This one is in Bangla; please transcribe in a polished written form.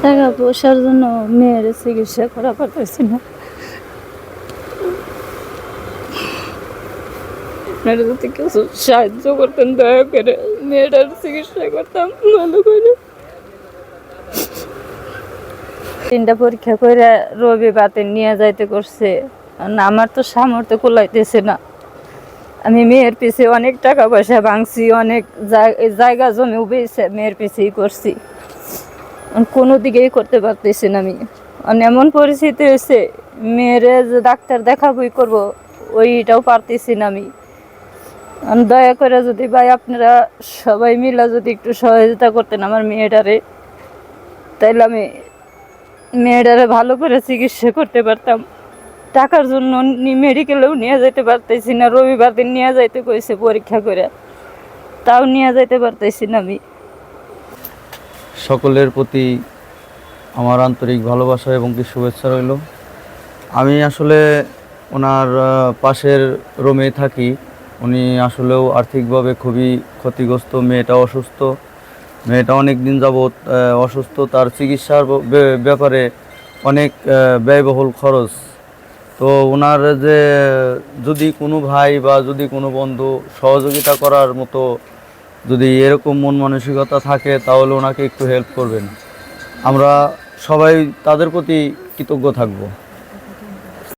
টাকা পয়সার জন্য মেয়ের চিকিৎসা করা পারতেছি না। আপনারা যদি কিছু সাহায্য করতেন দয়া করে, মেয়েটার চিকিৎসা করতাম ভালো করে। 3টা পরীক্ষা করে রবি বাতে নিয়ে যাইতে করছে, আমার তো সামর্থ্য কুলাইতেছে না। আমি মেয়ের পিছে অনেক টাকা পয়সা ভাঙছি, অনেক জায়গা জমিও বেঁচে মেয়ের পিছেই করছি, কোনো দিকেই করতে পারতেছি না আমি। এমন পরিস্থিতি হয়েছে, মেয়ের যে ডাক্তার দেখাবই করব ওইটাও পারতেছি না আমি। দয়া করে যদি ভাই আপনারা সবাই মিলে যদি একটু সহযোগিতা করতেন আমার মেয়েটারে, তাইলে আমি মেয়েটারে ভালো করে চিকিৎসা করতে পারতাম। টাকার জন্য মেডিকেলেও নিয়ে যেতে পারতেছি না, রবিবার দিন নিয়ে যাইতে কইছে পরীক্ষা করে, তাও নিয়ে যাইতে পারতেছি না আমি। সকলের প্রতি আমার আন্তরিক ভালোবাসা এবং কি শুভেচ্ছা রইল। আমি আসলে ওনার পাশের রুমে থাকি। উনি আসলেও আর্থিকভাবে খুবই ক্ষতিগ্রস্ত। মেয়েটা অসুস্থ, মেয়েটা অনেক দিন যাবৎ অসুস্থ। তার চিকিৎসার ব্যাপারে অনেক ব্যয়বহুল খরচ। তো ওনার যে যদি কোনো ভাই বা যদি কোনো বন্ধু সহযোগিতা করার মতো যদি এরকম মন মানসিকতা থাকে তাহলে ওনাকে একটু হেল্প করবেন। আমরা সবাই তাদের প্রতি কৃতজ্ঞ থাকব।